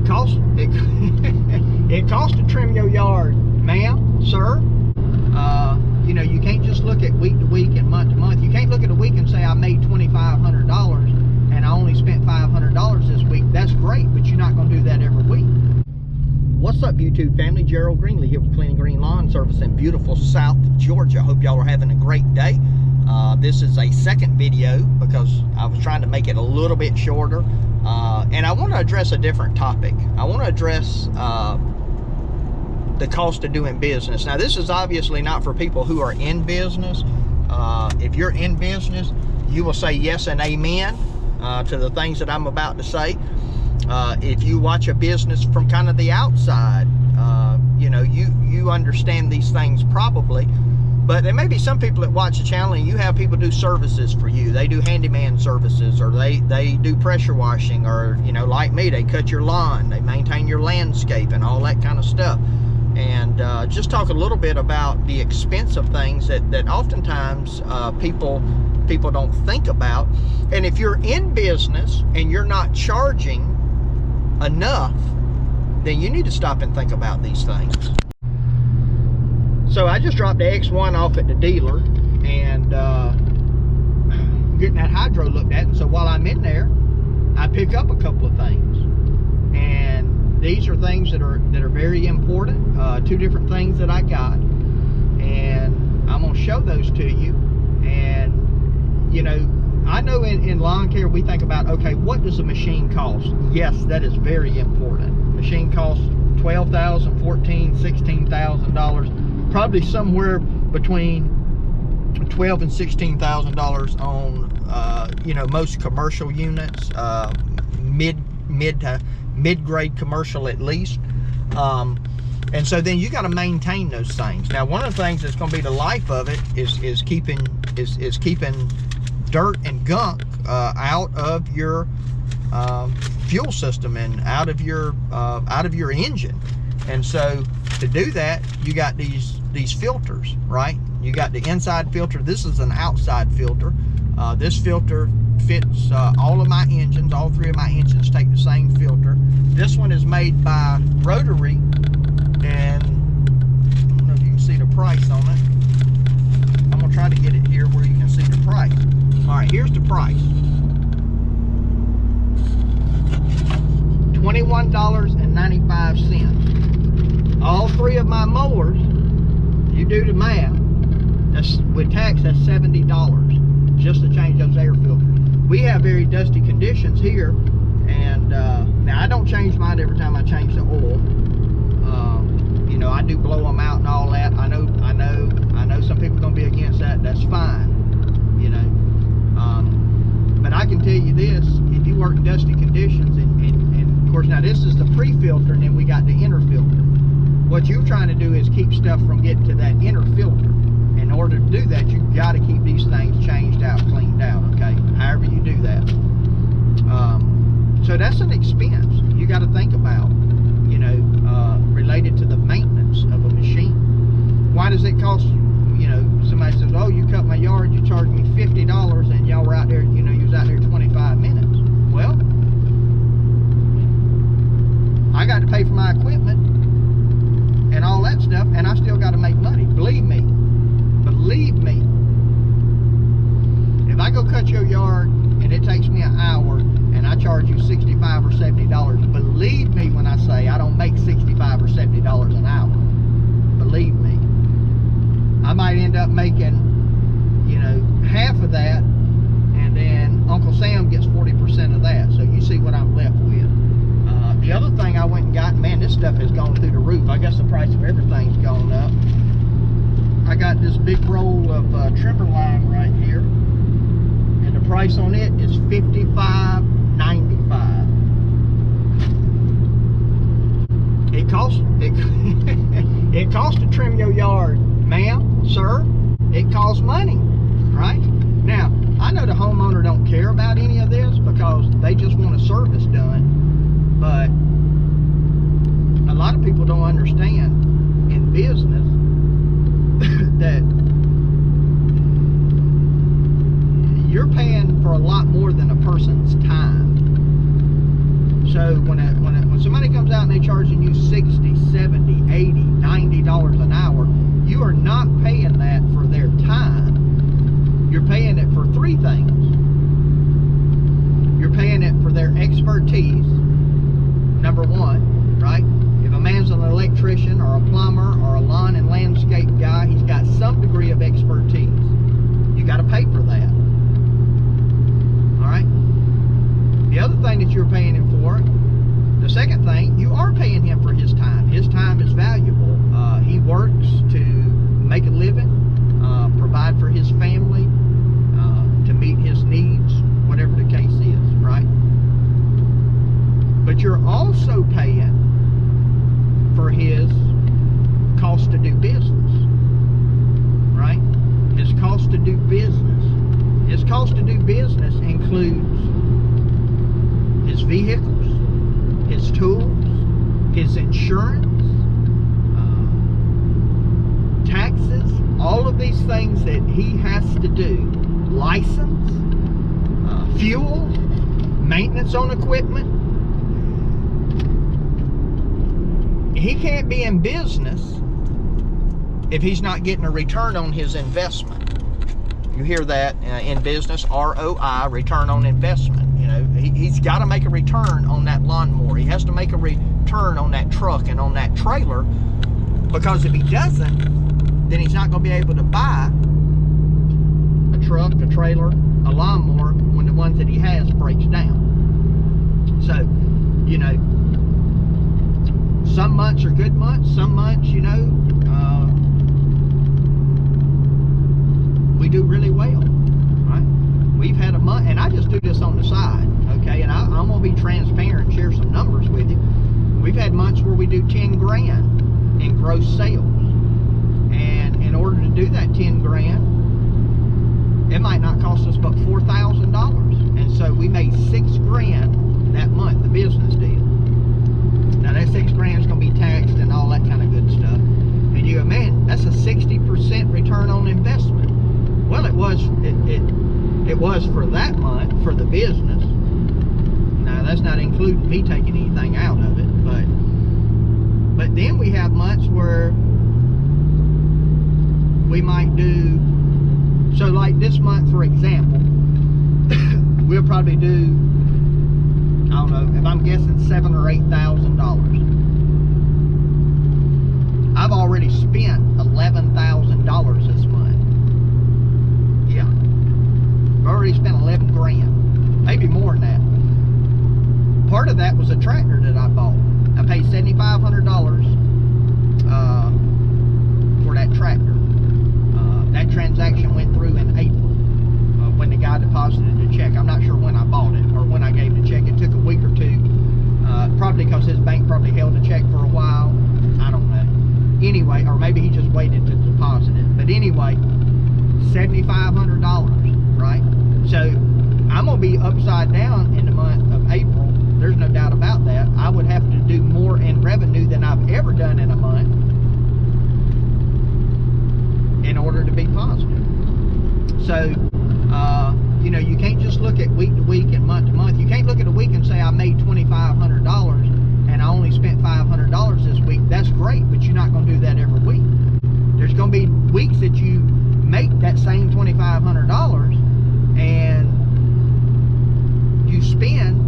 It costs it costs to trim your yard, ma'am, sir. You know, you can't just look at week to week and month to month. You can't look at a week and say I made $2,500 and I only spent $500 this week. That's great, but you're not going to do that every week. What's up, YouTube family? Gerald Greenlee here with Clean Green Lawn Service in beautiful South Georgia. Hope y'all are having a great day. This is a second video because I was trying to make it a little bit shorter, and I want to address a different topic. I want to address the cost of doing business. Now, this is obviously not for people who are in business. If you're in business, you will say yes and amen to the things that I'm about to say. If you watch a business from kind of the outside, you know, you understand these things probably. But there may be some people that watch the channel and you have people do services for you. They do handyman services, or they do pressure washing, or, you know, like me, they cut your lawn, they maintain your landscape and all that kind of stuff. And just talk a little bit about the expense of things that oftentimes people don't think about. And if you're in business and you're not charging enough, then you need to stop and think about these things. So I just dropped the X1 off at the dealer and getting that hydro looked at. And so while I'm in there, I pick up a couple of things. And these are things that are very important. Two different things that I got. And I'm going to show those to you. And, you know, I know in lawn care we think about, okay, what does a machine cost? Yes, that is very important. Machine costs $12,000, $14,000, $16,000. Probably somewhere between $12,000 and $16,000 on, you know, most commercial units, mid-grade commercial at least. And so then you got to maintain those things. Now, one of the things that's going to be the life of it is keeping dirt and gunk out of your fuel system and out of your engine. And so to do that, you got these filters, right? You got the inside filter. This is an outside filter. This filter fits all of my engines. All three of my engines take the same filter. This one is made by Rotary, and I don't know if you can see the price on it. I'm gonna try to get it here where you can see the price. All right, here's the price. $21.95. All three of my mowers, you do the math, that's, with tax, that's $70 just to change those air filters. We have very dusty conditions here, and now I don't change mine every time I change the oil. You know, I do blow them out and all that. I know some people are gonna be against that. That's fine, you know. But I can tell you this: if you work in dusty conditions, and of course now this is the pre-filter, and then we got the inner filter. What you're trying to do is keep stuff from getting to that inner filter. In order to do that, you've got to keep these things changed out, cleaned out, okay? However you do that. So that's an expense you got to think about, you know, related to the maintenance of a machine. Why does it cost, you know, somebody says, oh, you cut my yard, you charged me $50, and y'all were out there, you know, you was out there 25 minutes. Well, I got to pay for my equipment and all that stuff, and I still got to make money. Believe me, if I go cut your yard and it takes me an hour and I charge you $65 or $70, believe me when I say I don't make $65 or $70 an hour. Believe me, I might end up making, you know, half of that, and then Uncle Sam gets 40% of that. So you see what I'm left with. The other thing I went and got, man, this stuff has gone through the roof. I guess the price of everything's gone up. I got this big roll of trimmer line right here, and the price on it is $55.95. It costs to trim your yard, ma'am, sir. It costs money, right? Now, I know the homeowner don't care about any of this because they just want a service done. But a lot of people don't understand in business that you're paying for a lot more than a person's time. So when when somebody comes out and they charging you $60, $70, $80, $90 an hour, you are not paying that for their time. You're paying it for three things. You're paying it for their expertise, number one, right? If a man's an electrician or a plumber or a lawn and landscape guy, he's got some degree of expertise. You got to pay for that. All right? The other thing that you're paying him for, the second thing, you are paying him for his time. His time is valuable. He works to make a living, provide for his family, to meet his needs, whatever the case is, right? But you're also paying for his cost to do business, right? His cost to do business. His cost to do business includes his vehicles, his tools, his insurance, taxes, all of these things that he has to do, license, fuel, maintenance on equipment. He can't be in business if he's not getting a return on his investment. You hear that in business, ROI, return on investment. You know, he's got to make a return on that lawnmower. He has to make a return on that truck and on that trailer, because if he doesn't, then he's not going to be able to buy a truck, a trailer, a lawnmower when the ones that he has breaks down. So, you know, some months are good months. Some months, you know, we do really well, right? We've had a month, and I just do this on the side, okay? And I'm going to be transparent and share some numbers with you. We've had months where we do 10 grand in gross sales. And in order to do that 10 grand, it might not cost us but $4,000. And so we made 6 grand that month, the business deal. Now that 6 grand is going to be taxed and all that kind of good stuff. And you go, man, that's a 60% return on investment. Well, it was for that month for the business. Now that's not including me taking anything out of it, but then we have months where we might do, so like this month, for example, we'll probably do, I don't know, if I'm guessing $7,000 or $8,000. I've already spent $11,000 this month. Yeah, I've already spent 11 grand, maybe more than that. Part of that was a tractor that I bought. I paid $7,500 for that tractor. That transaction went through in April when the guy deposited the check. I'm not sure when I bought it or when I gave the check. It took a week or two, probably because his bank probably held the check for a while. I don't know. Anyway, or maybe he just waited to deposit it. But anyway, $7,500, right? So I'm going to be upside down in the month of April. There's no doubt about that. I would have to do more in revenue than I've ever done in a month in order to be positive. So, you know, you can't just look at week to week and month to month. You can't look at a week and say, I made $2,500 and I only spent $500 this week. That's great, but you're not going to do that every week. There's going to be weeks that you make that same $2,500 and you spend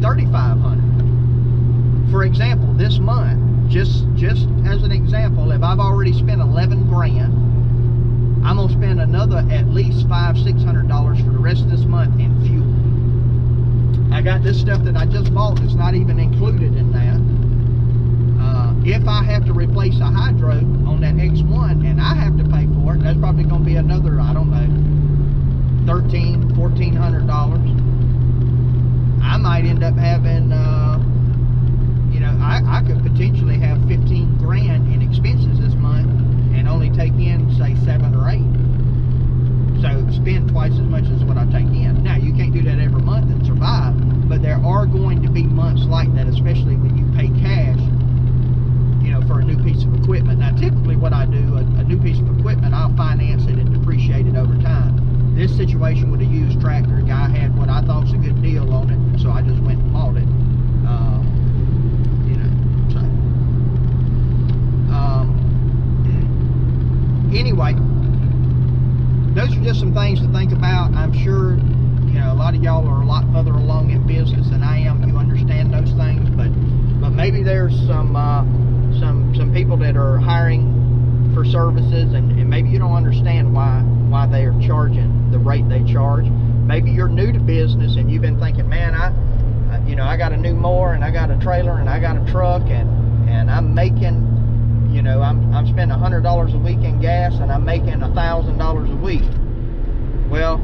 $3,500. For example, this month, just as an example, if I've already spent 11 grand, I'm gonna spend another at least $500-600 for the rest of this month in fuel. I got this stuff that I just bought that's not even included in that. If I have to replace a hydro on that X1 and I have to pay for it, that's probably gonna be another, I don't know, $1,400. I might end up having, you know, I could potentially have 15 grand in expenses this month and only take in, say, 7 or 8. So spend twice as much as what I take in. Now, you can't do that every month and survive, but there are going to be months like that, especially when you pay cash, you know, for a new piece of equipment. Now, typically what I do, a new piece of equipment, I'll finance it and depreciate it over time. This situation with a used tractor, a guy had what I thought was a good deal on it, so I just went and bought it. just some things to think about. I'm sure, you know, a lot of y'all are a lot further along in business than I am. You understand those things, but maybe there's some people that are hiring for services, and maybe you don't understand why they are charging the rate they charge. Maybe you're new to business and you've been thinking, man, I got a new mower and I got a trailer and I got a truck, and I'm making, you know, I'm spending $100 a week in gas and I'm making $1,000 a week. Well,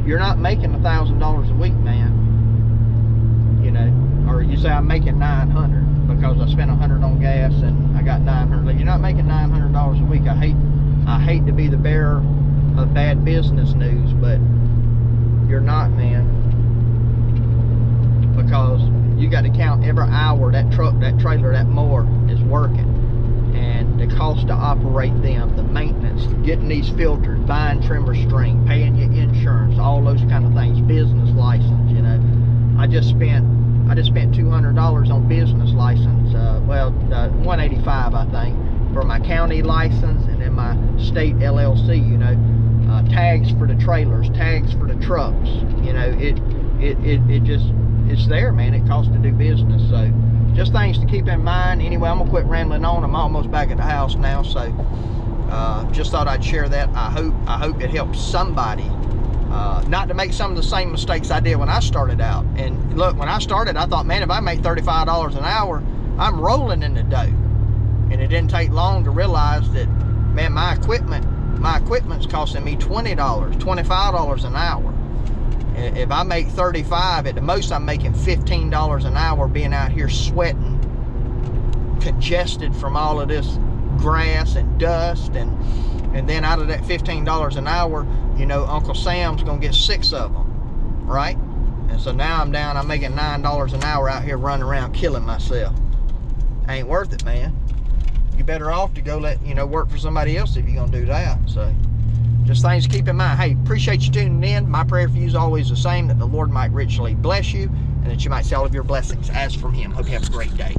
you're not making $1,000 a week, man. You know, or you say I'm making $900 because I spent $100 on gas and I got $900. You're not making $900 a week. I hate to be the bearer of bad business news, but you're not, man, because you got to count every hour that truck, that trailer, that mower is working, and the cost to operate them, the maintenance, getting these filters, buying trimmer string, paying your insurance, all those kind of things, business license. You know, I just spent $200 on business license, $185 I think, for my county license, and then my state LLC. You know, tags for the trailers, tags for the trucks. You know, it's there, man. It costs to do business. So just things to keep in mind. Anyway, I'm gonna quit rambling on. I'm almost back at the house now, so just thought I'd share that. I hope it helps somebody not to make some of the same mistakes I did when I started out. And look, when I started, I thought, man, if I make $35 an hour, I'm rolling in the dough. And it didn't take long to realize that, man, my equipment's costing me $20, $25 an hour. If I make 35, at the most I'm making $15 an hour, being out here sweating, congested from all of this grass and dust, and then out of that $15 an hour, you know, Uncle Sam's gonna get 6 of them, right? And so now I'm making $9 an hour out here running around killing myself. Ain't worth it, man. You better off to go work for somebody else if you're gonna do that. So just things to keep in mind. Hey, appreciate you tuning in. My prayer for you is always the same, that the Lord might richly bless you and that you might see all of your blessings as from Him. Hope you have a great day.